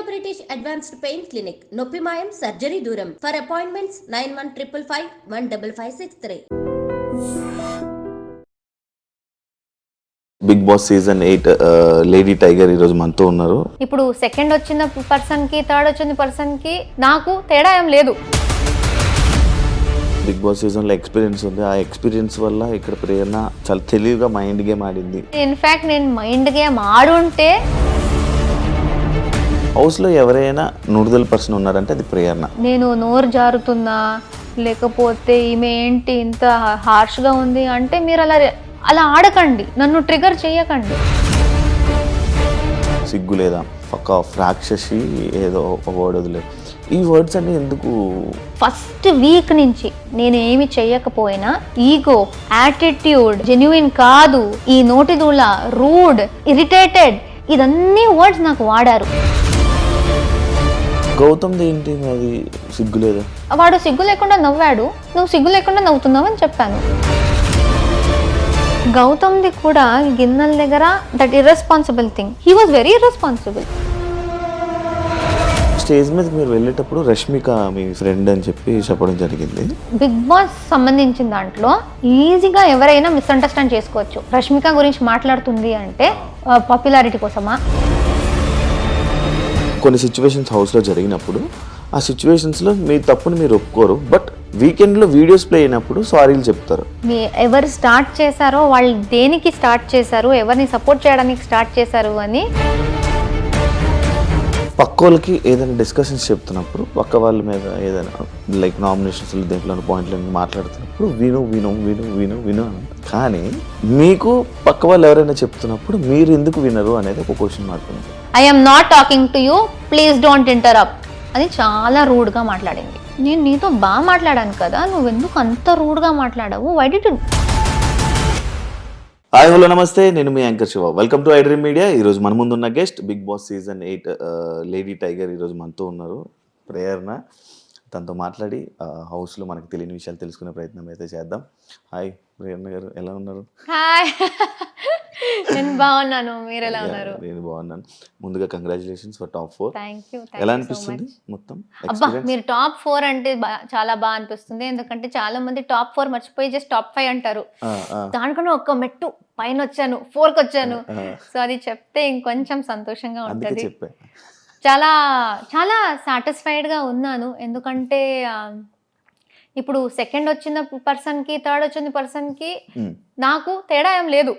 British advanced pain clinic, నొప్పి మాయం, surgery దూరం. For appointments 9155515563. Bigg Boss season 8 lady tiger ఈరోజు మనతో ఉన్నారు. ఇప్పుడు సెకండ్ వచ్చిన పర్సన్కి థర్డ్ వచ్చిన పర్సన్కి నాకు తేడా ఏం లేదు. బిగ్ బాస్ సీజన్లో ఎక్స్పీరియన్స్ ఉంది. ఆ ఎక్స్పీరియన్స్ వల్ల ఇక్కడ ప్రేరణ చాలా తెలివిగా మైండ్ గేమ్ ఆడింది. ఇన్ఫాక్ట్ నేను మైండ్ గేమ్ ఆడుంటే హౌస్లో ఎవరైనా నూడుదల పర్సన్ ఉన్నారంటే అది ప్రేరణ. నేను నోరు జారుతున్నా లేకపోతే ఈమె ఏంటి ఇంత హార్ష్గా ఉంది అంటే మీరు అలా ఆడకండి, నన్ను ట్రిగర్ చేయకండి. సిగ్గు లేదా ఒక రాక్షసి ఏదో ఒక వర్డ్ వదిలేదు. ఈ వర్డ్స్ అన్ని ఎందుకు? ఫస్ట్ వీక్ నుంచి నేను ఏమి చెయ్యకపోయినా ఈగో, యాటిట్యూడ్, జెన్యున్ కాదు, ఈ నోటిదూల, రూడ్, ఇరిటేటెడ్, ఇదన్నీ వర్డ్స్ నాకు వాడారు. గౌతమ్ ఏంటి అది సిగ్గు లేదా? వాడు సిగ్గు లేకుండా నవ్వాడు, నువ్వు సిగ్గు లేకుండా నవ్వుతున్నావు అని చెప్పాను. గౌతమ్ది కూడా గిన్నెల దగ్గర that irresponsible thing, he was very irresponsible. Stage మీద మీరు వెళ్ళేటప్పుడు రష్మిక మీ ఫ్రెండ్ అని చెప్పి చెప్పడం జరిగింది. బిగ్ బాస్ సంబంధించిన దాంట్లో ఈజీగా ఎవరైనా మిస్అండర్స్టాండ్ చేసుకోవచ్చు. రష్మిక గురించి మాట్లాడుతుంది అంటే పాపులారిటీ కోసమా? కొన్ని సిచ్యువేషన్స్ హౌస్లో జరిగినప్పుడు ఆ సిచ్యువేషన్స్లో మీ తప్పుని మీరు ఒప్పుకోరు, బట్ వీకెండ్లో వీడియోస్ ప్లే అయినప్పుడు సారీలు చెప్తారు. ఎవరు స్టార్ట్ చేశారో, వాళ్ళు దేనికి స్టార్ట్ చేశారు, ఎవరిని సపోర్ట్ చేయడానికి స్టార్ట్ చేశారు అని పక్కోళ్ళకి ఏదైనా డిస్కషన్స్ చెప్తున్నప్పుడు పక్క వాళ్ళ మీద ఏదైనా లైక్ నామినేషన్స్ దేంట్లో పాయింట్లను మాట్లాడుతున్నప్పుడు విను విను విను విను విను అని. కానీ మీకు పక్క వాళ్ళు ఎవరైనా చెప్తున్నప్పుడు మీరు ఎందుకు వినరు అనేది ఒక క్వశ్చన్ మార్క్ ఉంది. I am not talking to you, please don't interrupt అని చాలా రూడ్గా మాట్లాడింది. నేను నీతో బాగా మాట్లాడాను కదా, నువ్వు ఎందుకు అంత రూడ్గా మాట్లాడావు? Why did you? Hi hello నమస్తే, నేను మీ anchor Shiva. Welcome to iDream media. ఈరోజు మన ముందు ఉన్న guest Bigg Boss season 8 lady tiger ఈరోజు మనతో ఉన్నారు, ప్రేరణ. తనతో మాట్లాడి హౌస్లో మనకు తెలియని విషయాలు తెలుసుకునే ప్రయత్నం అయితే చేద్దాం. హాయ్ ప్రేరణ గారు, ఎలా ఉన్నారు? హాయ్, నేను బాగున్నాను, మీరు ఎలా ఉన్నారు? నేను బాగున్నాను. ముందుగా congratulations for top 4. Thank you. ఎలా అనిపిస్తుంది మొత్తం? అబ్బా, మీరు టాప్ 4 అంటే చాలా బాగా అనిపిస్తుంది. ఎందుకంటే చాలా మంది టాప్ 4 మర్చిపోయి జస్ట్ టాప్ 5 అంటారు. దానికన్నా ఒక్క మెట్టు పైన వచ్చాను, 4కి వచ్చాను. సో అది చెప్తే ఇంకొంచెం సంతోషంగా ఉంటుంది. చాలా చాలా సాటిస్ఫైడ్గా ఉన్నాను. ఎందుకంటే ఇప్పుడు సెకండ్ వచ్చిన పర్సన్కి థర్డ్ వచ్చిన పర్సన్కి నాకు తేడా ఏం లేదు.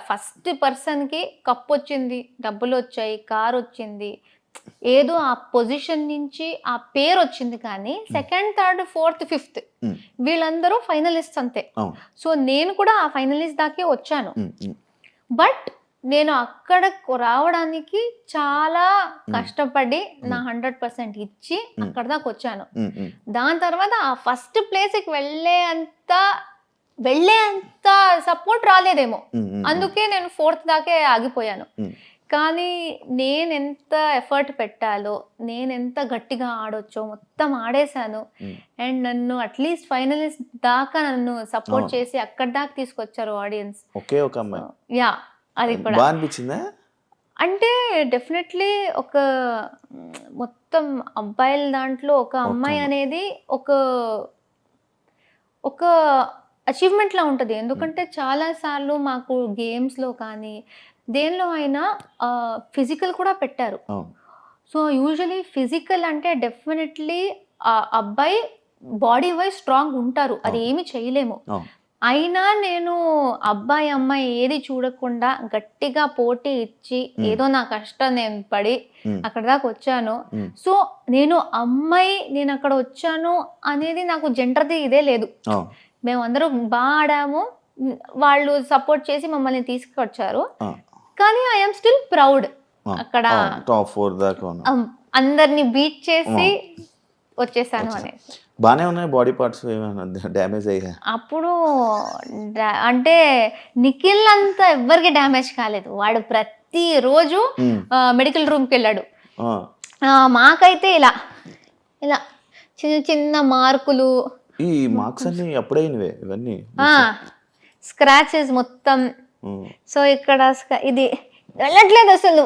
ఫస్ట్ పర్సన్కి కప్ వచ్చింది, డబ్బులు వచ్చాయి, కార్ వచ్చింది, ఏదో ఆ పొజిషన్ నుంచి ఆ పేరు వచ్చింది. కానీ సెకండ్, థర్డ్, ఫోర్త్, ఫిఫ్త్ వీళ్ళందరూ ఫైనలిస్ట్ అంతే. సో నేను కూడా ఆ ఫైనలిస్ట్ దాకే వచ్చాను. బట్ నేను అక్కడ రావడానికి చాలా కష్టపడి నా 100% ఇచ్చి అక్కడ దాకా వచ్చాను. దాని తర్వాత ఆ ఫస్ట్ ప్లేస్కి వెళ్ళే అంత సపోర్ట్ రాలేదేమో, అందుకే నేను 4th దాకే ఆగిపోయాను. కానీ నేను ఎంత ఎఫర్ట్ పెట్టాలో, నేను ఎంత గట్టిగా ఆడొచ్చో మొత్తం ఆడేశాను. అండ్ నన్ను అట్లీస్ట్ ఫైనలిస్ట్ దాకా నన్ను సపోర్ట్ చేసి అక్కడ దాకా తీసుకొచ్చారు ఆడియన్స్. ఒకే ఒక అమ్మాయి. యా, అది కూడా అనిపించిందా? అంటే డెఫినెట్లీ ఒక మొత్తం అబ్బాయిల దాంట్లో ఒక అమ్మాయి అనేది ఒక అచీవ్మెంట్ లా ఉంటుంది. ఎందుకంటే చాలాసార్లు మాకు గేమ్స్లో కానీ దేనిలో అయినా ఫిజికల్ కూడా పెట్టారు. సో యూజువలీ ఫిజికల్ అంటే డెఫినెట్లీ ఆ అబ్బాయి బాడీ వైజ్ స్ట్రాంగ్ ఉంటారు, అది ఏమి చేయలేము. అయినా నేను అబ్బాయి అమ్మాయి ఏది చూడకుండా గట్టిగా పోటీ ఇచ్చి ఏదో నా కష్టం నేను పడి అక్కడ దాకా వచ్చాను. సో నేను అక్కడ వచ్చాను అనేది నాకు జెండర్ది ఇదే లేదు. మేమందరం బాగా ఆడాము, వాళ్ళు సపోర్ట్ చేసి మమ్మల్ని తీసుకొచ్చారు. కానీ ఐఎమ్ స్టిల్ ప్రౌడ్. అక్కడ టాప్ 4 దాకా అందరిని బీట్ చేసి వచ్చేసాను అనేది. బానే ఉన్నాయి. బాడీ పార్ట్స్ ఏమైనా డ్యామేజ్ అయ్యా? అప్పుడు అంటే నిఖిల్ అంతా ఎవ్వరికి డ్యామేజ్ కాలేదు. వాడు ప్రతిరోజు మెడికల్ రూమ్కి వెళ్ళాడు. మాకైతే ఇలా ఇలా చిన్న చిన్న మార్కులు. ఈ మార్క్స్ అన్ని అప్పుడైనవే ఇవన్నీ, స్క్రాచెస్ మొత్తం. సో ఇక్కడ ఇది వెళ్ళట్లేదు అసలు.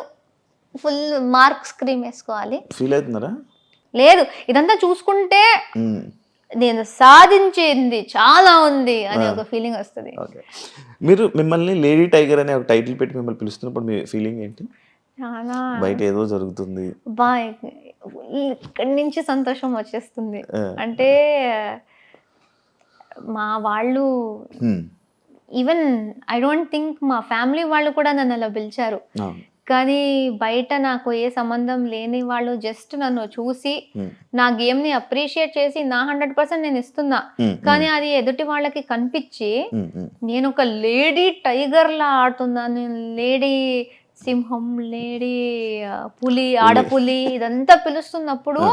ఫుల్ మార్క్స్ క్రీమ్ వేసుకోవాలి. ఫీల్ అవుతున్నారా? లేదు, ఇదంతా చూసుకుంటే నేను సాధించింది చాలా ఉంది అని ఒక ఫీలింగ్ వస్తుంది. ఓకే, మీరు మిమ్మల్ని లేడీ టైగర్ అనే ఒక టైటిల్ పెట్టి మిమ్మల్ని పిలుస్తున్నప్పుడు మీ ఫీలింగ్ ఏంటి? చాలా బయట ఏదో జరుగుతుంది, ఇక్కడి నుంచి సంతోషం వచ్చేస్తుంది. అంటే మా వాళ్ళు ఈవెన్ ఐ డోంట్ థింక్ మా ఫ్యామిలీ వాళ్ళు కూడా నన్ను అలా పిలిచారు. కానీ బయట నాకు ఏ సంబంధం లేని వాళ్ళు జస్ట్ నన్ను చూసి నా గేమ్ని అప్రిషియేట్ చేసి నా 100% నేను ఇస్తున్నా, కానీ అది ఎదుటి వాళ్ళకి కనిపించి నేను ఒక లేడీ టైగర్లా ఆడుతున్నాను, లేడీ సింహం, లేడీ పులి, ఆడపులి ఇదంతా పిలుస్తున్నప్పుడు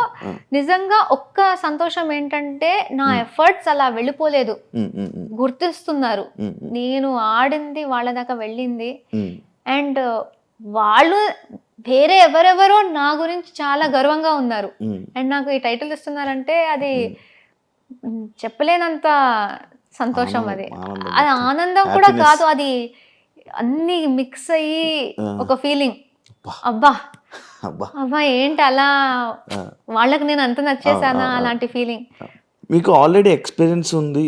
నిజంగా ఒక్క సంతోషం ఏంటంటే నా ఎఫర్ట్స్ అలా వెళ్ళిపోలేదు, గుర్తిస్తున్నారు. నేను ఆడింది వాళ్ళ దాకా వెళ్ళింది. అండ్ వాళ్ళు వేరే ఎవరెవరో నా గురించి చాలా గర్వంగా ఉన్నారు. అండ్ నాకు ఈ టైటిల్ ఇస్తున్నారంటే అది చెప్పలేనంత సంతోషం. అది ఆనందం కూడా కాదు, అది అన్ని మిక్స్ అయ్యి ఒక ఫీలింగ్. అబ్బా అబ్బా ఏంటి అలా వాళ్ళకి నేను అంత నచ్చేసానా అలాంటి ఫీలింగ్. మీకు ఆల్రెడీ ఎక్స్పీరియన్స్ ఉంది,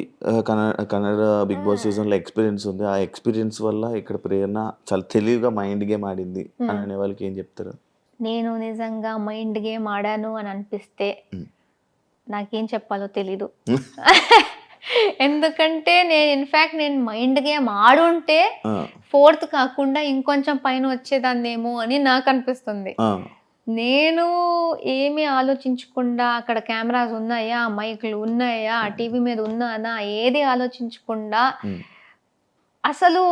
కన్నడ బిగ్ బాస్ సీజన్లో ఎక్స్పీరియన్స్ ఉంది. ఆ ఎక్స్పీరియన్స్ వల్ల ఇక్కడ ప్రేరణ చాలా తెలివిగా మైండ్ గేమ్ ఆడింది అని అనే వాళ్ళకి ఏం చెప్తారు? నేను నిజంగా మైండ్ గేమ్ ఆడాను అని అనిపిస్తే నాకేం చెప్పాలో తెలీదు. ఎందుకంటే నేను మైండ్ గేమ్ ఆడుంటే 4th కాకుండా ఇంకొంచెం పైన వచ్చేదాన్నేమో అని నాకు అనిపిస్తుంది. నేను ఏమీ ఆలోచించకుండా అక్కడ కెమెరాస్ ఉన్నాయా, మైక్లు ఉన్నాయా, టీవీ మీద ఉన్నానా, ఏది ఆలోచించకుండా అసలు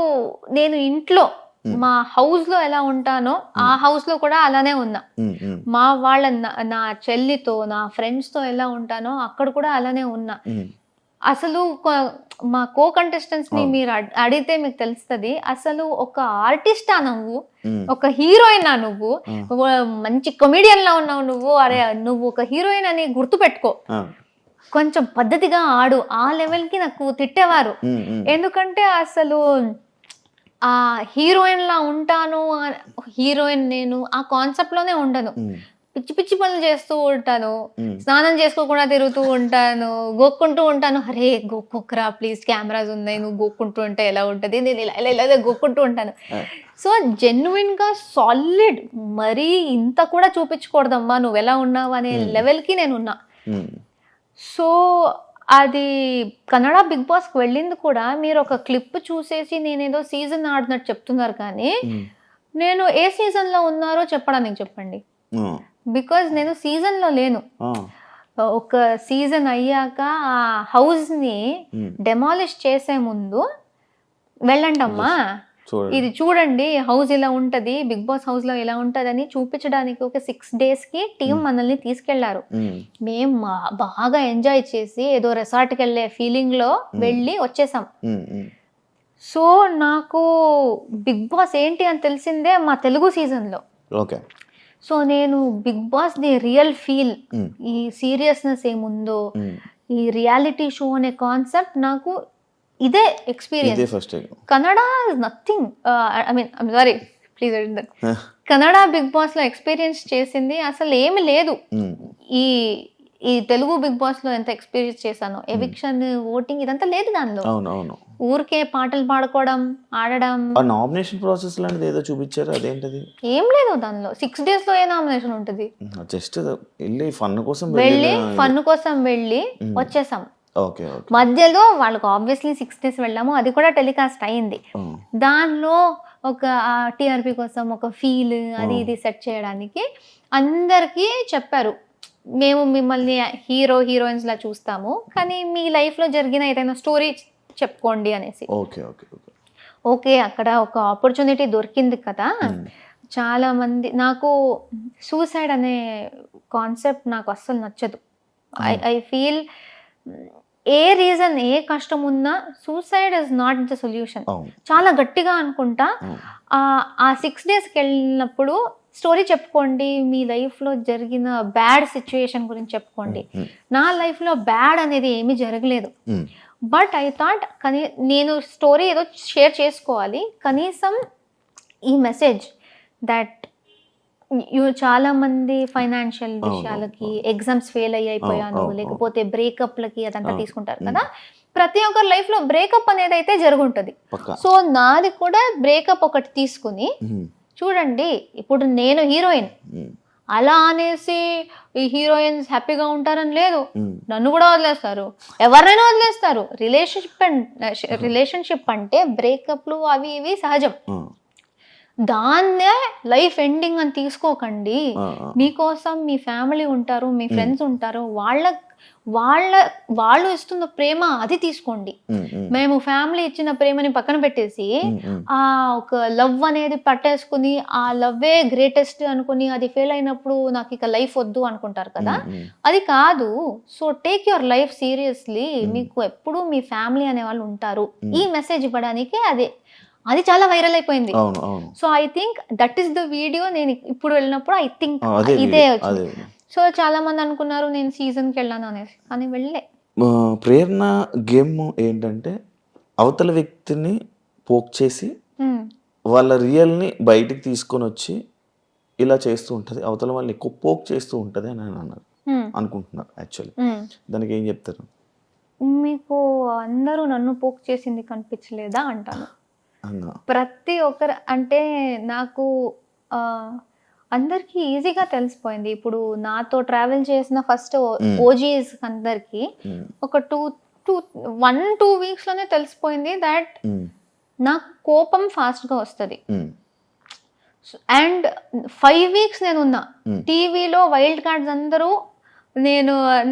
నేను ఇంట్లో మా హౌస్ లో ఎలా ఉంటానో ఆ హౌస్ లో కూడా అలానే ఉన్నా. మా వాళ్ళ నా చెల్లితో నా ఫ్రెండ్స్ తో ఎలా ఉంటానో అక్కడ కూడా అలానే ఉన్నా. అసలు మా కో కంటెస్టెంట్స్ ని మీరు అడిగితే మీకు తెలుస్తుంది, అసలు ఒక ఆర్టిస్టా నువ్వు, ఒక హీరోయినా నువ్వు, మంచి కమెడియన్ లా ఉన్నావు నువ్వు, అరే నువ్వు ఒక హీరోయిన్ అని గుర్తు పెట్టుకో, కొంచెం పద్ధతిగా ఆడు, ఆ లెవెల్ కి నాకు తిట్టేవారు. ఎందుకంటే అసలు ఆ హీరోయిన్ లా ఉంటాను, హీరోయిన్ నేను ఆ కాన్సెప్ట్ లోనే ఉండను. పిచ్చి పిచ్చి పనులు చేస్తూ ఉంటాను, స్నానం చేసుకోకుండా తిరుగుతూ ఉంటాను, గోక్కుంటూ ఉంటాను. అరే గోక్కురా ప్లీజ్, కెమెరాస్ ఉన్నాయి, నువ్వు గోక్కుంటూ ఉంటే ఎలా ఉంటుంది, నేను ఇలా గోక్కుంటూ ఉంటాను. సో జెన్యున్ గా సాలిడ్, మరీ ఇంత కూడా చూపించకూడదమ్మా నువ్వు ఎలా ఉన్నావు అనే లెవెల్కి నేను ఉన్నా. సో అది కన్నడ బిగ్ బాస్కి వెళ్ళింది కూడా మీరు ఒక క్లిప్ చూసేసి నేనేదో సీజన్ ఆడినట్టు చెప్తున్నారు, కానీ నేను ఏ సీజన్లో ఉన్నారో చెప్పడానికి చెప్పండి. బికాజ్ నేను సీజన్లో లేను. ఒక సీజన్ అయ్యాక ఆ హౌస్ని డెమాలిష్ చేసే ముందు వెళ్ళండి అమ్మా, ఇది చూడండి హౌస్ ఇలా ఉంటుంది, బిగ్ బాస్ హౌస్ లో ఇలా ఉంటుంది అని చూపించడానికి ఒక 6 days కి టీం మనల్ని తీసుకెళ్లారు. మేము బాగా ఎంజాయ్ చేసి ఏదో రిసార్ట్కి వెళ్ళే ఫీలింగ్ లో వెళ్ళి వచ్చేసాం. సో నాకు బిగ్ బాస్ ఏంటి అని తెలిసిందే మా తెలుగు సీజన్ లో. సో నేను big boss the real feel, ఈ సీరియస్నెస్ ఏముందో, ఈ రియాలిటీ షో అనే కాన్సెప్ట్ నాకు ఇదే experience. Kannada nothing, I mean I'm sorry please, Kannada big boss లో ఎక్స్పీరియన్స్ చేసింది అసలు ఏమి లేదు. ఈ తెలుగు బిగ్ బాస్ లో ఎంత ఎక్స్పీరియన్స్ చేశాను, ఎవిక్షన్, ఓటింగ్ ఇదంతా లేదు దానిలో. ఊరికే పాటలు పాడుకోవడం, ఆడడం. నామినేషన్ ప్రాసెస్ లాంటిది ఏదో చూపించారు, అదేంటది? ఏం లేదు దానిలో. 6 days లో ఏ నామినేషన్ ఉంటుంది? జస్ట్ వెళ్ళి ఫన్ కోసం వెళ్ళి వచ్చేసాం. మధ్యలో వాళ్ళకు ఆబ్వియస్లీ 6 days వెళ్ళాము, అది కూడా టెలికాస్ట్ అయింది. దానిలో ఒక టీఆర్పీ కోసం ఒక ఫీల్ అది ఇది సెట్ చేయడానికి అందరికీ చెప్పారు, మేము మిమ్మల్ని హీరోయిన్స్ లా చూస్తాము, కానీ మీ లైఫ్ లో జరిగిన ఏదైనా స్టోరీ చెప్పుకోండి అనేసి. ఓకే, అక్కడ ఒక ఆపర్చునిటీ దొరికింది కదా. చాలా మంది, నాకు సూసైడ్ అనే కాన్సెప్ట్ నాకు అస్సలు నచ్చదు. ఐ ఫీల్ ఏ రీజన్, ఏ కష్టం ఉన్నా suicide is not the solution. చాలా గట్టిగా అనుకుంటా. ఆ 6 daysకి వెళ్ళినప్పుడు స్టోరీ చెప్పుకోండి, మీ లైఫ్లో జరిగిన బ్యాడ్ సిచ్యుయేషన్ గురించి చెప్పుకోండి. నా లైఫ్లో బ్యాడ్ అనేది ఏమీ జరగలేదు, బట్ ఐ థాట్ కానీ నేను స్టోరీ ఏదో షేర్ చేసుకోవాలి, కనీసం ఈ మెసేజ్ దట్ చాలా మంది ఫైనాన్షియల్ విషయాలకి ఎగ్జామ్స్ ఫెయిల్ అయిపోయాను లేకపోతే బ్రేకప్లకి అదంతా తీసుకుంటారు కదా. ప్రతి ఒక్కరి లైఫ్ లో బ్రేకప్ అనేది అయితే జరుగుంటది. సో నాది కూడా బ్రేకప్ ఒకటి తీసుకుని చూడండి, ఇప్పుడు నేను హీరోయిన్ అలా అనేసి ఈ హీరోయిన్స్ హ్యాపీగా ఉంటారని లేదు, నన్ను కూడా వదిలేస్తారు, ఎవరినైనా వదిలేస్తారు. రిలేషన్షిప్ అంటే బ్రేకప్లు అవి ఇవి సహజం. దాన్నే లైఫ్ ఎండింగ్ అని తీసుకోకండి. మీకోసం మీ ఫ్యామిలీ ఉంటారు, మీ ఫ్రెండ్స్ ఉంటారు, వాళ్ళు ఇస్తున్న ప్రేమ అది తీసుకోండి. మేము ఫ్యామిలీ ఇచ్చిన ప్రేమని పక్కన పెట్టేసి ఆ ఒక లవ్ అనేది పట్టేసుకుని ఆ లవ్వే గ్రేటెస్ట్ అనుకుని అది ఫెయిల్ అయినప్పుడు నాకు ఇక లైఫ్ వద్దు అనుకుంటారు కదా, అది కాదు. So take your life seriously. మీకు ఎప్పుడు మీ ఫ్యామిలీ అనే వాళ్ళు ఉంటారు. ఈ మెసేజ్ ఇవ్వడానికి అది చాలా వైరల్ అయిపోయింది. So I think that is the video. నేను ఇప్పుడు వెళ్ళినప్పుడు ఐ థింక్ ఇదే వచ్చింది. సో చాలా మంది అనుకున్నారు నేను సీజన్కి వెళ్ళాను అనేసి, కానీ వెళ్ళే. ప్రేరణ గేమ్ ఏంటంటే అవతల వ్యక్తిని పోక్ చేసి వాళ్ళ రియల్ని బయటికి తీసుకొని వచ్చి ఇలా చేస్తూ ఉంటుంది, అవతల వాళ్ళని ఎక్కువ పోక్ చేస్తూ ఉంటుంది అని అన్నారు అనుకుంటున్నారు. యాక్చువల్లీ దానికి ఏం చెప్తారు? మీకు అందరూ నన్ను పోక్ చేసింది కనిపించలేదా అంటాను. ప్రతి ఒక్కరు అంటే నాకు అందరికి ఈజీగా తెలిసిపోయింది. ఇప్పుడు నాతో ట్రావెల్ చేసిన ఫస్ట్ ఓజీస్ అందరికి ఒక 1-2 వీక్స్ లోనే తెలిసిపోయింది దట్ నాకు కోపం ఫాస్ట్ గా వస్తుంది. అండ్ 5 వీక్స్ నేను ఉన్నా టీవీలో. వైల్డ్ కార్డ్స్ అందరూ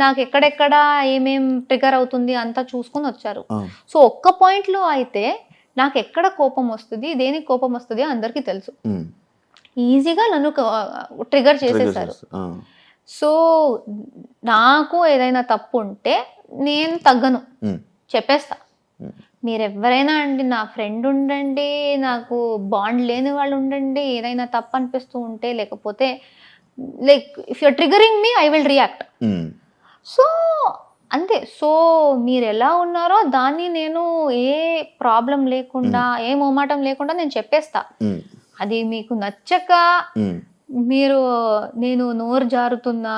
నాకు ఎక్కడెక్కడ ఏమేం ట్రిగర్ అవుతుంది అంతా చూసుకుని వచ్చారు. సో ఒక్క పాయింట్ లో అయితే నాకు ఎక్కడ కోపం వస్తుంది, దేనికి కోపం వస్తుంది అందరికీ తెలుసు. ఈజీగా నన్ను ట్రిగర్ చేసేసారు. సో నాకు ఏదైనా తప్పు ఉంటే నేను తగ్గను, చెప్పేస్తా. మీరెవరైనా అండి, నా ఫ్రెండ్ ఉండండి, నాకు బాండ్ లేని వాళ్ళు ఉండండి, ఏదైనా తప్పు అనిపిస్తూ ఉంటే లేకపోతే like if you're triggering me I will react. So అంతే. సో మీరు ఎలా ఉన్నారో దాన్ని నేను ఏ ప్రాబ్లం లేకుండా ఏ మొమాటం లేకుండా నేను చెప్పేస్తా. అది మీకు నచ్చక మీరు నేను నోరు జారుతున్నా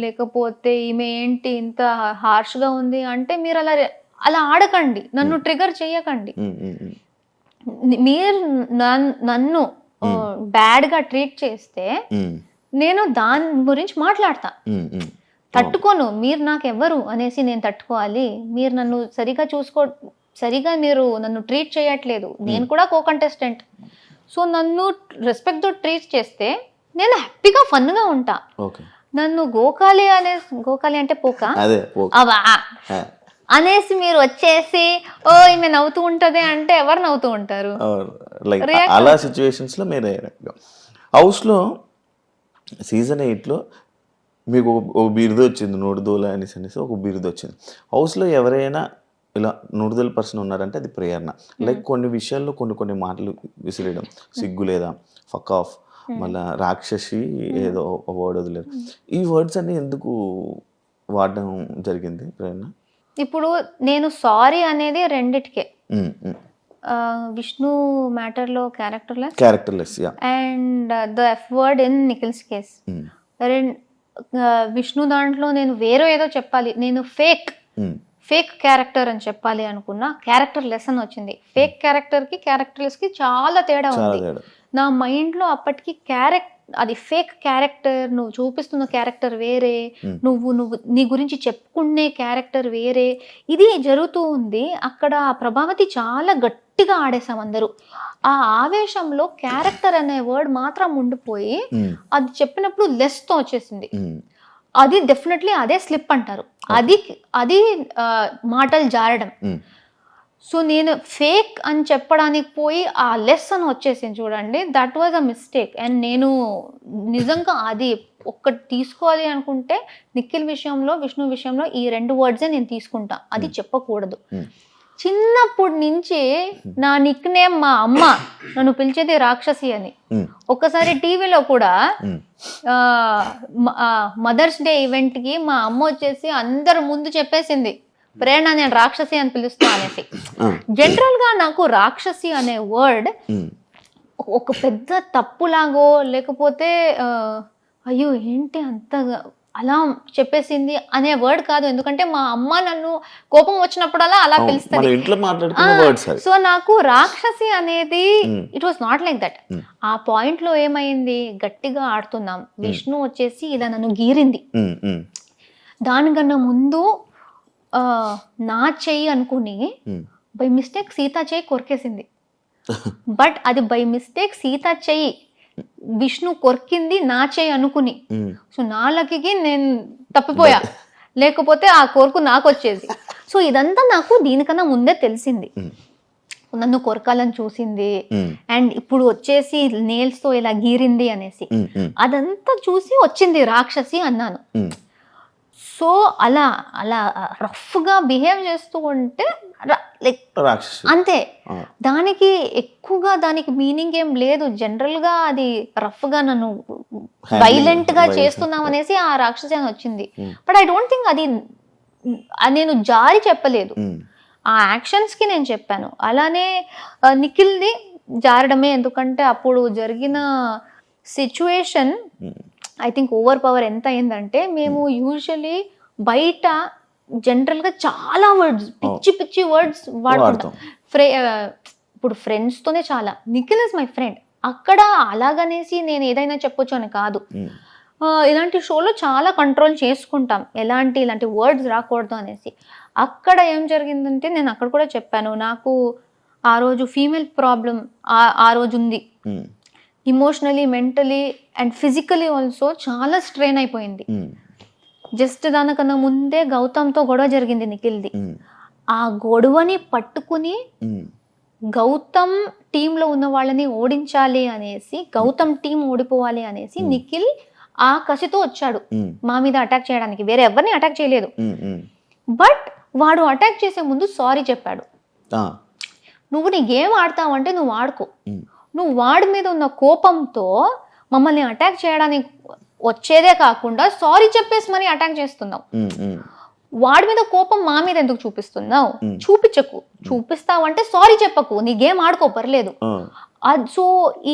లేకపోతే ఈమె ఏంటి ఇంత హార్ష్గా ఉంది అంటే మీరు అలా ఆడకండి, నన్ను ట్రిగర్ చేయకండి. మీరు నన్ను బ్యాడ్గా ట్రీట్ చేస్తే నేను దాని గురించి మాట్లాడతా. తట్టుకోను. మీరు నాకెవ్వరు అనేసి నేను తట్టుకోవాలి. మీరు నన్ను సరిగా మీరు నన్ను ట్రీట్ చేయట్లేదు, నేను కూడా కో-కంటెస్టెంట్. సో నన్ను రెస్పెక్ట్తో ట్రీట్ చేస్తే నేను హ్యాపీగా ఫన్గా ఉంటా. నన్ను గోకాలి అంటే పోక అనేసి మీరు వచ్చేసి ఓ ఈమె నవ్వుతూ ఉంటది అంటే ఎవరు నవ్వుతూ ఉంటారు? అలా సిచ్యువేషన్స్ లో మీరు హౌస్లో సీజన్ 8లో మీకు ఒక బిరుదు వచ్చింది, నోడుదోల అనేసి ఒక బిరుదు వచ్చింది. హౌస్లో ఎవరైనా ఇలా నోడుదోల పర్సన్ ఉన్నారంటే అది ప్రేరణ. లైక్ కొన్ని విషయాల్లో కొన్ని మాటలు విసిరేయడం, సిగ్గు లేదా, ఫక్ ఆఫ్, మళ్ళీ రాక్షసి ఏదో వర్డ్ వదిలేరు. ఈ వర్డ్స్ అన్ని ఎందుకు వాడడం జరిగింది ప్రేరణ? ఇప్పుడు నేను సారీ అనేది రెండిటికే. విష్ణు మ్యాటర్లో characterless and the F word in Nikhil's case. Vishnu దాంట్లో నేను వేరే ఏదో చెప్పాలి, నేను ఫేక్ క్యారెక్టర్ అని చెప్పాలి అనుకున్నా, క్యారెక్టర్ లెస్ అని వచ్చింది. ఫేక్ క్యారెక్టర్కి క్యారెక్టర్లెస్కి చాలా తేడా ఉంది. నా మైండ్లో అప్పటికి అది ఫేక్ క్యారెక్టర్, నువ్వు చూపిస్తున్న క్యారెక్టర్ వేరే, నువ్వు నీ గురించి చెప్పుకునే క్యారెక్టర్ వేరే, ఇది జరుగుతూ ఉంది. అక్కడ ప్రభావతి చాలా గట్టిగా ఆడేసాం అందరూ. ఆ ఆవేశంలో క్యారెక్టర్ అనే వర్డ్ మాత్రం ఉండిపోయి అది చెప్పినప్పుడు లెస్తో వచ్చేసింది. అది డెఫినెట్లీ అదే స్లిప్ అంటారు, అది మాటలు జారడం. సో నేను ఫేక్ అని చెప్పడానికి పోయి ఆ లెస్ అని వచ్చేసింది చూడండి, that was a mistake. And నేను నిజంగా అది ఒక్కటి తీసుకోవాలి అనుకుంటే నిఖిల్ విషయంలో, విష్ణు విషయంలో ఈ 2 వర్డ్సే నేను తీసుకుంటా, అది చెప్పకూడదు. చిన్నప్పటి నుంచి నా నిక్ నేమ్ మా అమ్మ నన్ను పిలిచేది రాక్షసి అని. ఒక్కసారి టీవీలో కూడా మదర్స్ డే ఈవెంట్కి మా అమ్మ వచ్చేసి అందరు ముందు చెప్పేసింది, ప్రేరణ నేను రాక్షసి అని పిలుస్తా అనేసి. జనరల్ గా నాకు రాక్షసి అనే వర్డ్ ఒక పెద్ద తప్పులాగో లేకపోతే అయ్యో ఏంటి అంతగా అలా చెప్పేసింది అనే వర్డ్ కాదు. ఎందుకంటే మా అమ్మ నన్ను కోపం వచ్చినప్పుడల్లా అలా పిలుస్తుంది. సో నాకు రాక్షసి అనేది it was not like that. ఆ పాయింట్ లో ఏమైంది, గట్టిగా ఆడుతున్నాం, విష్ణు వచ్చేసి ఇలా నన్ను గీరింది. దానికన్నా ముందు నా చెయ్యి అనుకుని బై మిస్టేక్ సీత చెయ్యి కొరికేసింది. బట్ అది బై మిస్టేక్ సీత చెయ్యి, విష్ణు కొరికింది నా చెయ్యి అనుకుని. సో నా లక్కీకి నేను తప్పిపోయా, లేకపోతే ఆ కొరకు నాకు వచ్చేది. సో ఇదంతా నాకు దీనికన్నా ముందే తెలిసింది. నన్ను కొరకాలని చూసింది అండ్ ఇప్పుడు వచ్చేసి నేల్స్ తో ఇలా గీరింది అనేసి, అదంతా చూసి వచ్చింది రాక్షసి అన్నాను. సో అలా అలా రఫ్ గా బిహేవ్ చేస్తూ ఉంటే లైక్ అంతే, దానికి ఎక్కువగా దానికి మీనింగ్ ఏం లేదు. జనరల్ గా అది రఫ్ గా నన్ను వైలెంట్ గా చేస్తున్నాం అనేసి ఆ రాక్షసి అని వచ్చింది. బట్ ఐ డోంట్ థింక్ అది నేను జారి చెప్పలేదు, ఆ యాక్షన్స్ కి నేను చెప్పాను. అలానే నిఖిల్ది జారడమే, ఎందుకంటే అప్పుడు జరిగిన situation I think over power ఎంత అయిందంటే, మేము యూజువలీ బయట జనరల్ గా చాలా వర్డ్స్, పిచ్చి పిచ్చి వర్డ్స్ వాడుకుంటాం. ఇప్పుడు ఫ్రెండ్స్ తోనే చాలా, నిఖిల్ ఇస్ మై ఫ్రెండ్, అక్కడ అలాగనేసి నేను ఏదైనా చెప్పొచ్చు అని కాదు. ఇలాంటి షోలో చాలా కంట్రోల్ చేసుకుంటాం, ఇలాంటి వర్డ్స్ రాకూడదు అనేసి. అక్కడ ఏం జరిగిందంటే, నేను అక్కడ కూడా చెప్పాను, నాకు ఆ రోజు ఫీమేల్ ప్రాబ్లం ఆ రోజు ఉంది. Emotionally, mentally and physically also చాలా స్ట్రెయిన్ అయిపోయింది. జస్ట్ దానికన్నా ముందే గౌతమ్తో గొడవ జరిగింది నిఖిల్ది. ఆ గొడవని పట్టుకుని గౌతమ్ టీంలో ఉన్న వాళ్ళని ఓడించాలి అనేసి, గౌతమ్ టీం ఓడిపోవాలి అనేసి నిఖిల్ ఆ కసితో వచ్చాడు మా మీద అటాక్ చేయడానికి. వేరే ఎవరిని అటాక్ చేయలేదు. బట్ వాడు అటాక్ చేసే ముందు సారీ చెప్పాడు. నువ్వు నీ గేమ్ ఆడతావంటే నువ్వు ఆడుకో, నువ్వు వాడి మీద ఉన్న కోపంతో మమ్మల్ని అటాక్ చేయడానికి వచ్చేదే కాకుండా సారీ చెప్పేసి మరి అటాక్ చేస్తున్నావు. వాడి మీద కోపం మా మీద ఎందుకు చూపిస్తున్నావు? చూపించకు, చూపిస్తావంటే సారీ చెప్పకు, నీ గేమ్ ఆడుకో, పర్లేదు. సో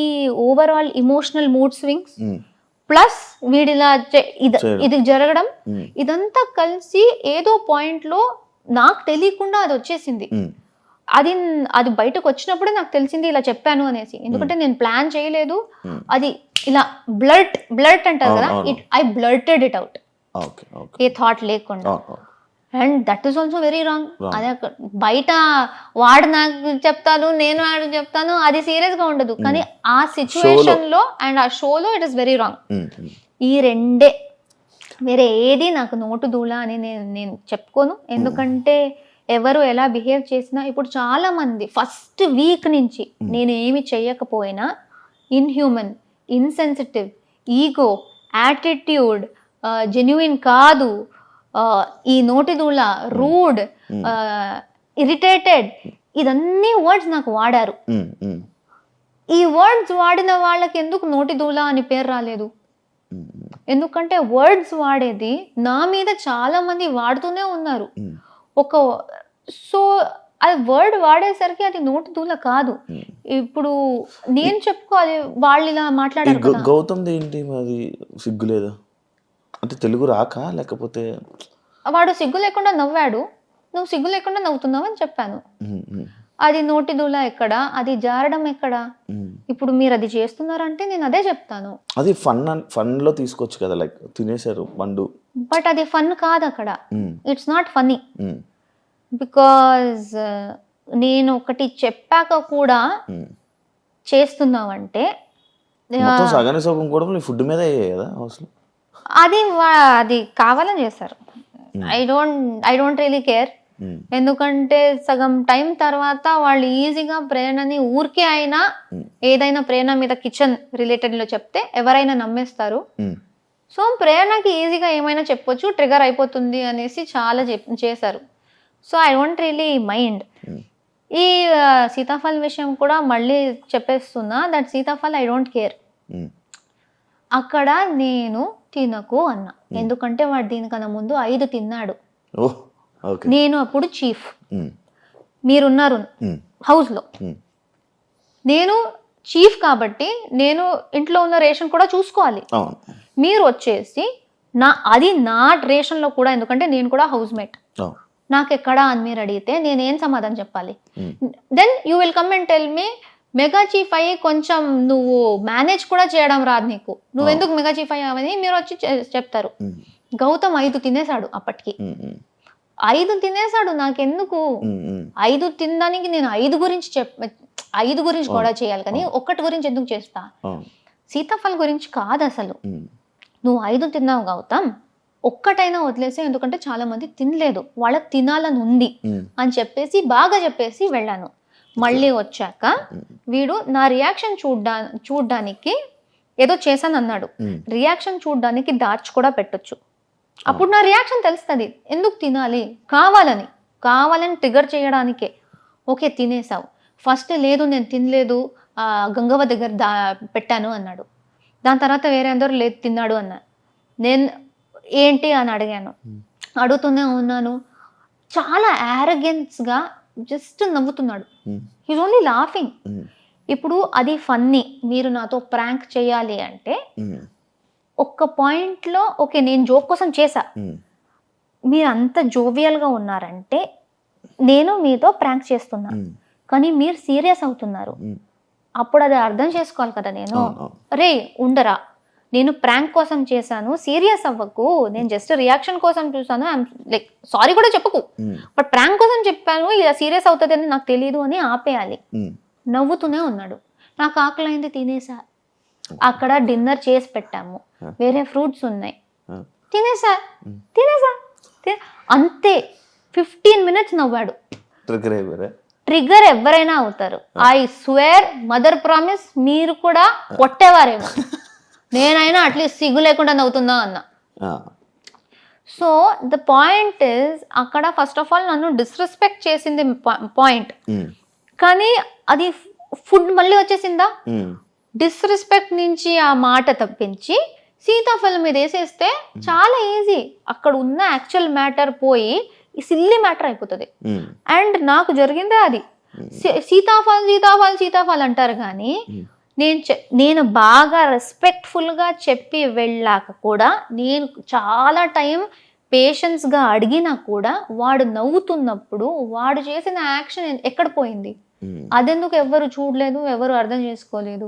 ఈ overall emotional mood swings plus వీడిలా ఇది జరగడం, ఇదంతా కలిసి ఏదో పాయింట్ లో నాకు తెలియకుండా అది వచ్చేసింది. అది బయటకు వచ్చినప్పుడే నాకు తెలిసింది ఇలా చెప్పాను అనేసి. ఎందుకంటే నేను ప్లాన్ చేయలేదు, అది ఇలా బ్లర్ట్ అంటారు కదా, I blurted it out, a thought లేకుండా. And that is also very wrong. అదే బయట వాడు నాకు చెప్తాను, నేను వాడు చెప్తాను, అది సీరియస్ గా ఉండదు. కానీ ఆ సిచ్యువేషన్ లో అండ్ ఆ షోలో ఇట్ ఇస్ వెరీ రాంగ్. ఈ రెండే, వేరే ఏది నాకు నోటు దూల అని నేను చెప్పుకోను. ఎందుకంటే ఎవరు ఎలా బిహేవ్ చేసినా, ఇప్పుడు చాలా మంది ఫస్ట్ వీక్ నుంచి నేను ఏమి చెయ్యకపోయినా ఇన్హ్యూమన్, ఇన్సెన్సిటివ్, ఈగో, యాటిట్యూడ్, జెన్యుయిన్ కాదు, ఈ నోటి దూల, రూడ్, ఇరిటేటెడ్, ఇదన్నీ వర్డ్స్ నాకు వాడారు. ఈ వర్డ్స్ వాడిన వాళ్ళకి ఎందుకు నోటి దూల అని పేరు రాలేదు? ఎందుకంటే వర్డ్స్ వాడేది నా మీద చాలా మంది వాడుతూనే ఉన్నారు. సో అది వర్డ్ వాడేసరికి అది నోటి దూల కాదు. ఇప్పుడు నేను చెప్పుకోవాలి, వాళ్ళు ఇలా మాట్లాడారు. గౌతమ్ ఏంటి అది సిగ్గు లేదా అంటే, తెలుగు రాక లేకపోతే? వాడు సిగ్గు లేకుండా నవ్వాడు, నువ్వు సిగ్గు లేకుండా నవ్వుతున్నావు అని చెప్పాను. అది నోటి దూల ఎక్కడ, అది జారడం ఎక్కడ? ఇప్పుడు మీరు అది చేస్తున్నారంటే నేను అదే చెప్తాను. అది ఫన్ లో తీసుకోవచ్చు కదా, లైక్ తినేశారు పండు. బట్ అది ఫన్ కాదు అక్కడ, ఇట్స్ నాట్ ఫన్నీ. బికాజ్ నేను ఒకటి చెప్పాక కూడా చేస్తున్నావంటే సగానే సగం కూడా ఫుడ్ మీద కదా అసలు. అది కావాలని చేస్తారు. I don't really care. ఎందుకంటే సగం టైం తర్వాత వాళ్ళు ఈజీగా ప్రేరణని ఊరికే అయినా ఏదైనా ప్రేరణ మీద కిచెన్ రిలేటెడ్ లో చెప్తే ఎవరైనా నమ్మేస్తారు. సో ప్రేరణకి ఈజీగా ఏమైనా చెప్పొచ్చు, ట్రిగర్ అయిపోతుంది అనేసి చాలా చేశారు. So I don't really mind. ఈ సీతాఫల్ విషయం కూడా మళ్ళీ చెప్పేస్తున్నా, దట్ సీతాఫల్ ఐ డోంట్ కేర్. అక్కడ నేను తినకు అన్నా, ఎందుకంటే వాడు దీనికన్నా ముందు 5 తిన్నాడు. నేను అప్పుడు చీఫ్, మీరున్నారు హౌస్ లో, నేను చీఫ్ కాబట్టి నేను ఇంట్లో ఉన్న రేషన్ కూడా చూసుకోవాలి. అవును. మీరు వచ్చేసి నా రేషన్లో కూడా, ఎందుకంటే నేను కూడా హౌస్ మేట్, అవును. నాకు ఎక్కడా అని మీరు అడిగితే నేనేం సమాధానం చెప్పాలి? Then you will come and tell me mega chief అయ్యి కొంచెం నువ్వు మేనేజ్ కూడా చేయడం రాదు నీకు, నువ్వెందుకు మెగా చీఫ్ అయ్యావని మీరు వచ్చి చెప్తారు. గౌతమ్ 5 తినేశాడు అప్పటికి, 5 తినేశాడు. నాకెందుకు 5 తినడానికి నేను 5 గురించి కూడా చేయాలి, కానీ ఒక్కటి గురించి ఎందుకు చేస్తా? సీతాఫల్ గురించి కాదు అసలు. నువ్వు 5 తిన్నావు గౌతమ్, ఒక్కటైనా వదిలేసి, ఎందుకంటే చాలా మంది తినలేదు, వాళ్ళకి తినాలని ఉంది అని బాగా చెప్పేసి వెళ్ళాను. మళ్ళీ వచ్చాక వీడు నా రియాక్షన్ చూడ్డానికి ఏదో చేశాను అన్నాడు. రియాక్షన్ చూడ్డానికి డార్చ్ కూడా పెట్టొచ్చు, అప్పుడు నా రియాక్షన్ తెలుస్తుంది ఎందుకు తినాలి, కావాలని ట్రిగర్ చేయడానికే. ఓకే తినేసావు, ఫస్ట్ లేదు నేను తినలేదు గంగవ్వ దగ్గర పెట్టాను అన్నాడు. దాని తర్వాత వేరే అందరూ లేదు తిన్నాడు అన్నారు. నేను ఏంటి అని అడిగాను, అడుగుతూనే ఉన్నాను. చాలా యారగెన్స్గా జస్ట్ నవ్వుతున్నాడు. He's only laughing. ఇప్పుడు అది ఫన్నీ, మీరు నాతో ప్రాంక్ చేయాలి అంటే ఒక్క పాయింట్లో ఓకే నేను జోక్ కోసం చేశా, మీరు అంత జోవియల్గా ఉన్నారంటే నేను మీతో ప్రాంక్ చేస్తున్నా, కానీ మీరు సీరియస్ అవుతున్నారు, అప్పుడు అది అర్థం చేసుకోవాలి కదా. నేను రే ఉండరా, నేను ప్రాంక్ కోసం చేశాను, సీరియస్ అవ్వకు, నేను జస్ట్ రియాక్షన్ కోసం చూసాను, లైక్ సారీ కూడా చెప్పకు, బట్ ప్రాంక్ కోసం చెప్పాను, ఇలా సీరియస్ అవుతుంది అని నాకు తెలియదు అని ఆపేయాలి. నవ్వుతూనే ఉన్నాడు. నాకు ఆకలి అయింది తినేసా, అక్కడ డిన్నర్ చేసి పెట్టాము, వేరే ఫ్రూట్స్ ఉన్నాయి, తినేసా అంతే. 15 minutes నవ్వాడు. ట్రిగర్ ఎవరైనా అవుతారు. ఐ స్వేర్, మదర్ ప్రామిస్, మీరు కూడా కొట్టేవారేమో, నేనైనా అట్లీస్ట్ సిగ్గు లేకుండా నవ్వుతుందా అన్న. సో ద పాయింట్ ఇస్, అక్కడ ఫస్ట్ ఆఫ్ ఆల్ నన్ను డిస్రెస్పెక్ట్ చేసింది పాయింట్, కానీ అది ఫుడ్ మళ్ళీ వచ్చేసిందా. డిస్రెస్పెక్ట్ నుంచి ఆ మాట తప్పించి సీతాఫలం మీద వేసేస్తే చాలా ఈజీ, అక్కడ ఉన్న యాక్చువల్ మ్యాటర్ పోయి సిల్లీ మ్యాటర్ అయిపోతుంది. అండ్ నాకు జరిగిందే అది. సీతాఫల్ అంటారు, కానీ నేను బాగా రెస్పెక్ట్ఫుల్గా చెప్పి వెళ్ళాక కూడా, నేను చాలా టైం పేషెన్స్గా అడిగినా కూడా వాడు నవ్వుతున్నప్పుడు వాడు చేసిన యాక్షన్ ఎక్కడ పోయింది? అదెందుకు ఎవరు చూడలేదు, ఎవరు అర్థం చేసుకోలేదు?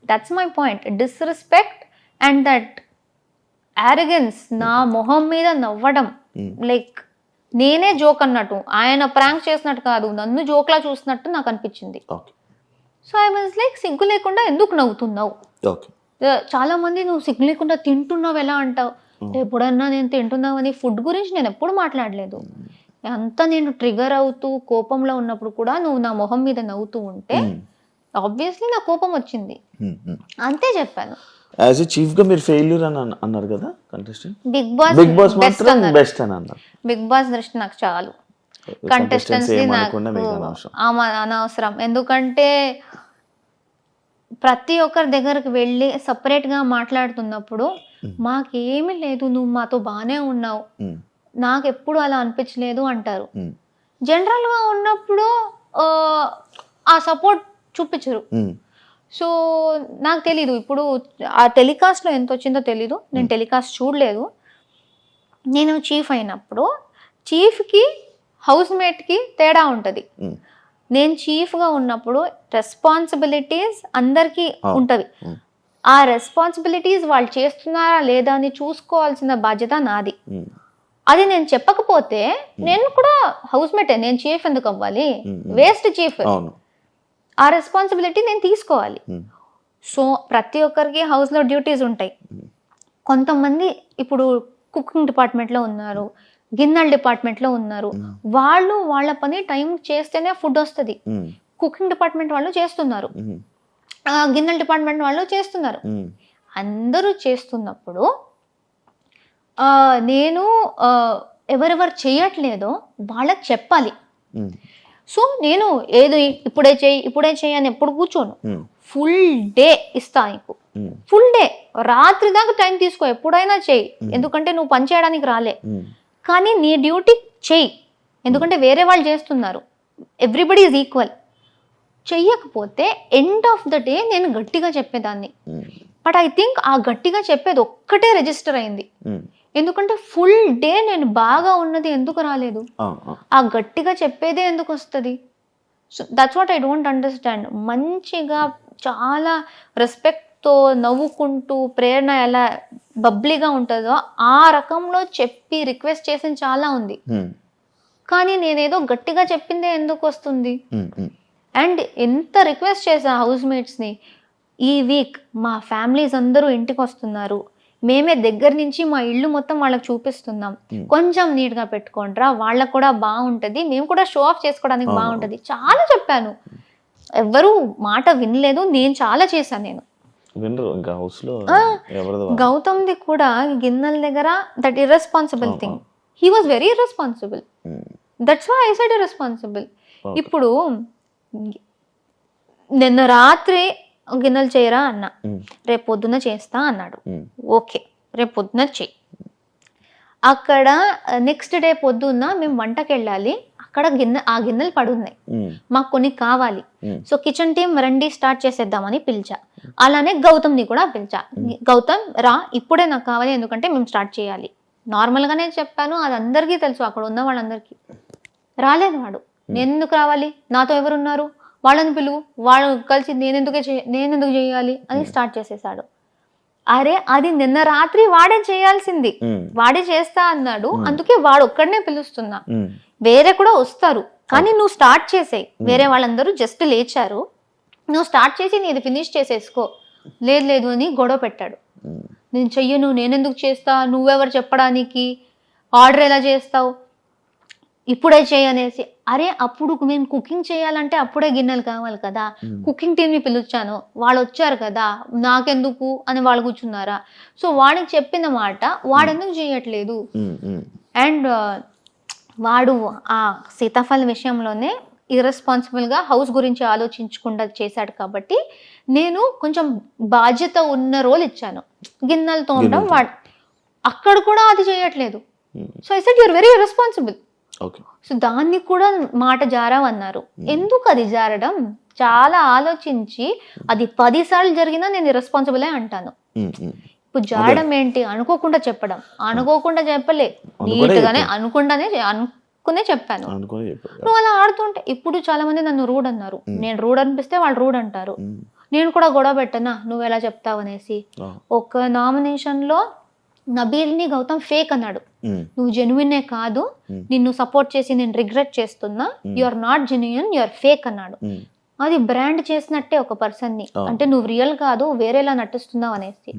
That's my point. Disrespect and that arrogance, నా మొహం మీద నవ్వడం, లైక్ నేనే జోక్ అన్నట్టు, ఆయన ప్రాంక్ చేసినట్టు కాదు, నన్ను జోక్లా చూసినట్టు నాకు అనిపించింది. సో ఐ వాజ్ లైక్, సిగ్గు లేకుండా ఎందుకు నవ్వుతున్నావు? చాలా మంది నువ్వు సిగ్గు లేకుండా తింటున్నావు ఎలా అంటావు? ఎప్పుడన్నా నేను తింటున్నావని ఫుడ్ గురించి నేను ఎప్పుడు మాట్లాడలేదు. అంతా నేను ట్రిగర్ అవుతూ కోపంలో ఉన్నప్పుడు కూడా నువ్వు నా మొహం మీద నవ్వుతూ ఉంటే ఆబ్వియస్లీ నా కోపం వచ్చింది, అంతే చెప్పాను. యాజ్ ఎ చీఫ్ గా మీరు ఫెయిల్యూర్ అని అన్నారు కదా కంటెస్టెంట్. బిగ్ బాస్ బెస్ట్ అని అన్నారు. బిగ్ బాస్ దృష్టి నాకు చాలు, కంటెస్టెంట్స్ నాకు అనవసరం. ఎందుకంటే ప్రతి ఒక్కరి దగ్గరకు వెళ్ళి సపరేట్గా మాట్లాడుతున్నప్పుడు మాకేమీ లేదు, నువ్వు మాతో బాగానే ఉన్నావు, నాకు ఎప్పుడు అలా అనిపించలేదు అంటారు. జనరల్గా ఉన్నప్పుడు ఆ సపోర్ట్ చూపించరు. సో నాకు తెలీదు ఇప్పుడు ఆ టెలికాస్ట్లో ఎంత వచ్చిందో తెలీదు, నేను టెలికాస్ట్ చూడలేదు. నేను చీఫ్ అయినప్పుడు చీఫ్కి హౌస్ మేట్కి తేడా ఉంటుంది. నేను చీఫ్గా ఉన్నప్పుడు రెస్పాన్సిబిలిటీస్ అందరికీ ఉంటుంది. ఆ రెస్పాన్సిబిలిటీస్ వాళ్ళు చేస్తున్నారా లేదా అని చూసుకోవాల్సిన బాధ్యత నాది. అది నేను చెప్పకపోతే నేను కూడా హౌస్ మేటే, నేను చీఫ్ ఎందుకు అవ్వాలి? Waste chief. ఆ రెస్పాన్సిబిలిటీ నేను తీసుకోవాలి. సో ప్రతి ఒక్కరికి హౌస్లో డ్యూటీస్ ఉంటాయి. కొంతమంది ఇప్పుడు కుకింగ్ డిపార్ట్మెంట్లో ఉన్నారు, గిన్నెల డిపార్ట్మెంట్లో ఉన్నారు, వాళ్ళు వాళ్ళ పని టైం చేస్తేనే ఫుడ్ వస్తుంది. కుకింగ్ డిపార్ట్మెంట్ వాళ్ళు చేస్తున్నారు, గిన్నెల డిపార్ట్మెంట్ వాళ్ళు చేస్తున్నారు. అందరూ చేస్తున్నప్పుడు నేను ఎవరెవరు చేయట్లేదో వాళ్ళకి చెప్పాలి. సో నేను ఏదో ఇప్పుడే చేయి అని ఎప్పుడు కూర్చోను. ఫుల్ డే ఇస్తా నీకు, ఫుల్ డే, రాత్రి దాకా టైం తీసుకో, ఎప్పుడైనా చేయి. ఎందుకంటే నువ్వు పని చేయడానికి రాలే, కానీ నీ డ్యూటీ చేయి. ఎందుకంటే వేరే వాళ్ళు చేస్తున్నారు, ఎవ్రీబడి ఈజ్ ఈక్వల్. చెయ్యకపోతే ఎండ్ ఆఫ్ ద డే నేను గట్టిగా చెప్పేదాన్ని. బట్ ఐ థింక్ ఆ గట్టిగా చెప్పేది ఒక్కటే రిజిస్టర్ అయింది. ఎందుకంటే ఫుల్ డే నేను బాగా ఉన్నది ఎందుకు రాలేదు, ఆ గట్టిగా చెప్పేదే ఎందుకు వస్తుంది? So that's what I don't understand. మంచిగా చాలా రెస్పెక్ట్తో నవ్వుకుంటూ ప్రేరణ ఎలా బబ్లీగా ఉంటుందో ఆ రకంలో చెప్పి రిక్వెస్ట్ చేసిన చాలా ఉంది. కానీ నేనేదో గట్టిగా చెప్పిందే ఎందుకు వస్తుంది? అండ్ ఎంత రిక్వెస్ట్ చేశా హౌస్ మేట్స్ని, ఈ వీక్ మా ఫ్యామిలీస్ అందరూ ఇంటికి వస్తున్నారు, మేమే దగ్గర నుంచి మా ఇల్లు మొత్తం వాళ్ళకి చూపిస్తున్నాం, కొంచెం నీట్గా పెట్టుకోండిరా, వాళ్ళకు కూడా బాగుంటుంది, మేము కూడా షో ఆఫ్ చేసుకోవడానికి బాగుంటుంది. చాలా చెప్పాను, ఎవ్వరూ మాట వినలేదు. నేను చాలా చేశాను. నేను గౌతమ్ది కూడా గిన్నెల దగ్గర that irresponsible thing, he was very irresponsible. That's why I said irresponsible. ఇప్పుడు నిన్న రాత్రి గిన్నెలు చేయరా అన్నా, రేపు పొద్దున్న చేస్తా అన్నాడు. ఓకే, రేపు పొద్దున్న చెయ్యి. అక్కడ నెక్స్ట్ డే పొద్దున్న మేము వంటకి వెళ్ళాలి, అక్కడ ఆ గిన్నెలు పడున్నాయి, మాకు కొన్ని కావాలి. సో కిచెన్ టీం రండి స్టార్ట్ చేసేద్దామని పిలిచా. అలానే గౌతమ్ని కూడా పిలిచా, గౌతమ్ రా ఇప్పుడే నాకు కావాలి, ఎందుకంటే మేము స్టార్ట్ చేయాలి. నార్మల్గానే చెప్పాను, అది అందరికీ తెలుసు, అక్కడ ఉన్న వాళ్ళందరికీ. రాలేదు వాడు. నేను ఎందుకు రావాలి, నాతో ఎవరున్నారు, వాళ్ళని పిలువు, వాళ్ళు కలిసి నేనెందుకు చేయాలి అని స్టార్ట్ చేసేసాడు. అరే అది నిన్న రాత్రి వాడే చేయాల్సింది, వాడే చేస్తా అన్నాడు, అందుకే వాడు ఒక్కడనే పిలుస్తున్నా. వేరే కూడా వస్తారు, కానీ నువ్వు స్టార్ట్ చేసేయి. వేరే వాళ్ళందరూ జస్ట్ లేచారు, నువ్వు స్టార్ట్ చేసి నీది ఫినిష్ చేసేసుకో. లేదు అని గొడవ పెట్టాడు. నేను చెయ్యను, నేనెందుకు చేస్తా, నువ్వెవరు చెప్పడానికి, ఆర్డర్ ఎలా చేస్తావు, ఇప్పుడే చేయనేసి. అరే అప్పుడు మేము కుకింగ్ చేయాలంటే అప్పుడే గిన్నెలు కావాలి కదా, కుకింగ్ టీమ్ని పిలిచాను, వాళ్ళు వచ్చారు కదా, నాకెందుకు అని వాళ్ళు కూర్చున్నారా? సో వాడికి చెప్పిన మాట వాడెందుకు చేయట్లేదు. అండ్ వాడు ఆ సీతాఫలం విషయంలోనే ఇర్రెస్పాన్సిబుల్గా హౌస్ గురించి ఆలోచించకుండా చేశాడు. కాబట్టి నేను కొంచెం బాధ్యత ఉన్న రోల్ ఇచ్చాను, గిన్నెలు తోమడం. వాడు అక్కడ కూడా అది చేయట్లేదు. So I said you're very irresponsible. So దాన్ని కూడా మాట జారావన్నారు. ఎందుకు అది జారడం? చాలా ఆలోచించి, అది 10 సార్లు జరిగినా నేను ఇర్రెస్పాన్సిబులే అంటాను. ఇప్పుడు జారడం ఏంటి, అనుకోకుండా చెప్పడం. అనుకోకుండా చెప్పలే, నీట్గానే అనుకునే చెప్పాను. నువ్వు అలా ఆడుతుంటే ఇప్పుడు చాలా మంది నన్ను రూడ్ అన్నారు. నేను రూడ్ అనిపిస్తే వాళ్ళు రూడ్ అంటారు. నేను కూడా గొడవ పెట్టనా, నువ్వు ఎలా చెప్తావు అనేసి. ఒక నామినేషన్లో నబీల్ని గౌతమ్ ఫేక్ అన్నాడు. నువ్వు జెన్యునే కాదు, నిన్ను సపోర్ట్ చేసి నేను రిగ్రెట్ చేస్తున్నా, you are not genuine, you are fake అన్నాడు. అది బ్రాండ్ చేసినట్టే ఒక పర్సన్ని, అంటే నువ్వు రియల్ కాదు, వేరేలా నటిస్తున్నావు అనేసి.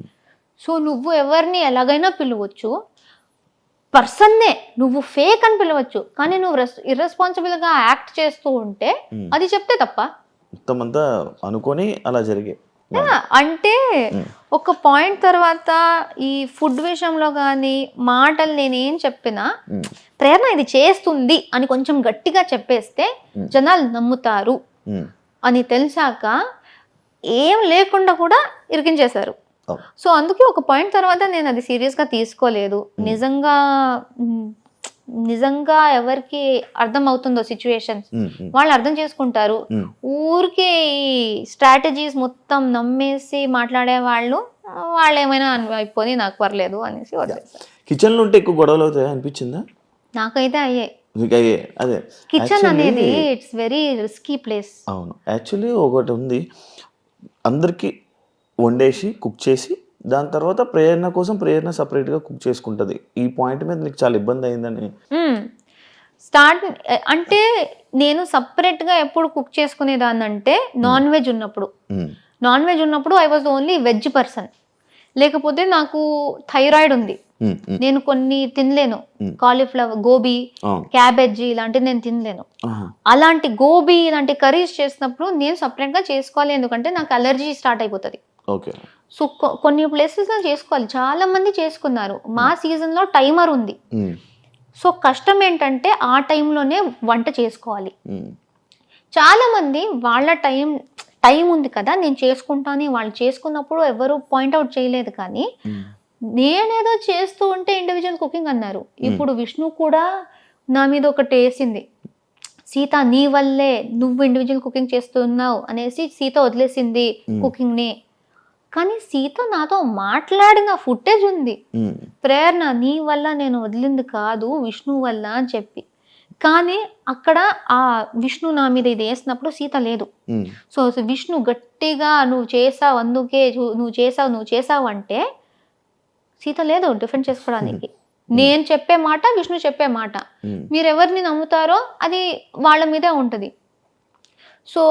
సో నువ్వు ఎవరిని ఎలాగైనా పిలవచ్చు, పర్సన్నే నువ్వు ఫేక్ అని పిలవచ్చు, కానీ నువ్వు ఇర్రెస్పాన్సిబుల్గా యాక్ట్ చేస్తూ ఉంటే అది చెప్తే తప్ప. మొత్తం అంతా అనుకొని అలా జరిగే. అంటే ఒక పాయింట్ తర్వాత ఈ ఫుడ్ విషయంలో కానీ మాటలు నేనేం చెప్పినా, ప్రేరణ ఇది చేస్తుంది అని కొంచెం గట్టిగా చెప్పేస్తే జనాలు నమ్ముతారు అని తెలిసాక ఏం లేకుండా కూడా ఇరికించేశారు. సో అందుకే ఒక పాయింట్ తర్వాత నేను అది సీరియస్గా తీసుకోలేదు. నిజంగా ఎవరికి అర్థం అవుతుందో సిచ్యువేషన్స్ వాళ్ళు అర్థం చేసుకుంటారు. ఊరికే ఈ స్ట్రాటజీస్ మొత్తం నమ్మేసి మాట్లాడే వాళ్ళు ఏమైనా అయిపోయి నాకు పర్లేదు అనేసి వదిలేస్తారు. కిచెన్ లో ఉంటే ఎక్కువ గొడవలు అవుతాయి అనిపించిందా? నాకైతే అయ్యే. అదే కిచెన్ అనేది ఇట్స్ వెరీ రిస్కీ ప్లేస్. అవును, యాక్చువల్లీ ఒకటి ఉంది, అందరికి వండేసి కుక్ చేసి దాని తర్వాత ప్రేరణ సపరేట్గా కుక్ చేసుకుంటుంది. ఈ పాయింట్ మీద నీకు చాలా ఇబ్బంది అయిందని స్టార్ట్ అంటే నేను సపరేట్గా ఎప్పుడు కుక్ చేసుకునేదాన్ని అంటే నాన్ వెజ్ ఉన్నప్పుడు I was only veg person. లేకపోతే నాకు థైరాయిడ్ ఉంది, నేను కొన్ని తినలేను, కాలీఫ్లవర్, గోబీ, క్యాబేజీ ఇలాంటివి నేను తినలేను. అలాంటి గోబీ ఇలాంటి కర్రీస్ చేసినప్పుడు నేను సపరేట్గా చేసుకోవాలి, ఎందుకంటే నాకు అలర్జీ స్టార్ట్ అయిపోతుంది. సో కొన్ని ప్లేసెస్లో చేసుకోవాలి, చాలా మంది చేసుకున్నారు. మా సీజన్లో టైమర్ ఉంది. సో కష్టం ఏంటంటే ఆ టైంలోనే వంట చేసుకోవాలి. చాలా మంది వాళ్ళ టైం ఉంది కదా నేను చేసుకుంటాను, వాళ్ళు చేసుకున్నప్పుడు ఎవరు పాయింట్అవుట్ చేయలేదు. కానీ నేనేదో చేస్తూ ఉంటే ఇండివిజువల్ కుకింగ్ అన్నారు. ఇప్పుడు విష్ణు కూడా నా మీద ఒకటి వేసింది, సీత నీ వల్లే నువ్వు ఇండివిజువల్ కుకింగ్ చేస్తున్నావు అనేసి సీత వదిలేసింది కుకింగ్ని. కానీ సీత నాతో మాట్లాడిన ఫుటేజ్ ఉంది, ప్రేరణ నీ వల్ల నేను వదిలింది కాదు విష్ణు వల్ల అని చెప్పి. కానీ అక్కడ ఆ విష్ణు నా మీద ఇది వేసినప్పుడు సీత లేదు. సో విష్ణు గట్టిగా నువ్వు చేసావు అందుకే నువ్వు చేసావు అంటే సీత లేదు డిఫెండ్ చేసుకోవడానికి. నేను చెప్పే మాట విష్ణు చెప్పే మాట, మీరు ఎవరిని నమ్ముతారో అది వాళ్ళ మీదే ఉంటుంది. So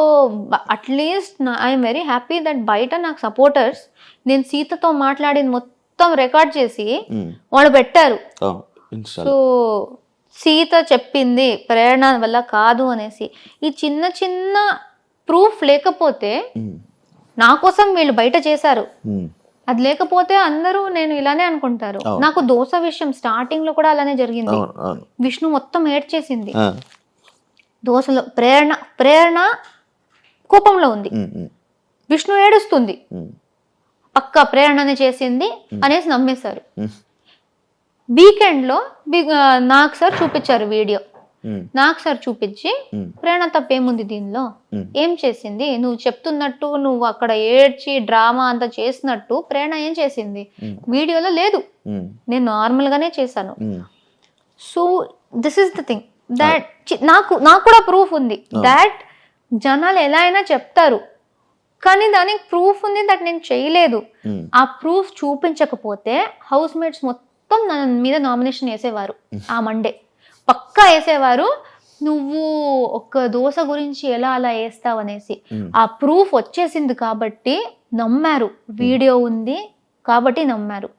at least I'm very happy that బయట నాకు సపోర్టర్స్ నేను సీతతో మాట్లాడిన మొత్తం రికార్డ్ చేసి వాళ్ళు పెట్టారు. సో సీత చెప్పింది ప్రేరణ వల్ల కాదు అనేసి. ఈ చిన్న చిన్న ప్రూఫ్ లేకపోతే నా కోసం వీళ్ళు బయట చేశారు, అది లేకపోతే అందరూ నేను ఇలానే అనుకుంటారు. నాకు దోశ విషయం స్టార్టింగ్ లో కూడా అలానే జరిగింది. విష్ణు మొత్తం ఏడ్చేసింది దోశలో. ప్రేరణ కోపంలో ఉంది, విష్ణు ఏడుస్తుంది, పక్క ప్రేరణనే చేసింది అనేసి నమ్మేశారు. వీకెండ్ లో నాకు సార్ చూపించారు వీడియో. నాకు సార్ చూపించి ప్రేరణ తప్పేముంది దీనిలో, ఏం చేసింది, నువ్వు చెప్తున్నట్టు నువ్వు అక్కడ ఏడ్చి డ్రామా అంతా చేసినట్టు ప్రేరణ ఏం చేసింది వీడియోలో లేదు, నేను నార్మల్ గానే చేశాను. So this is the thing that నాకు కూడా ప్రూఫ్ ఉంది దాట్ జనాలు ఎలా అయినా చెప్తారు, కానీ దానికి ప్రూఫ్ ఉంది దట్ నేను చేయలేదు. ఆ ప్రూఫ్ చూపించకపోతే హౌస్ మేట్స్ మొత్తం నా మీద నామినేషన్ వేసేవారు. ఆ మండే పక్కా వేసేవారు, నువ్వు ఒక దోశ గురించి ఎలా అలా వేస్తావు అనేసి. ఆ ప్రూఫ్ వచ్చేసింది కాబట్టి నమ్మారు, వీడియో ఉంది కాబట్టి నమ్మారు.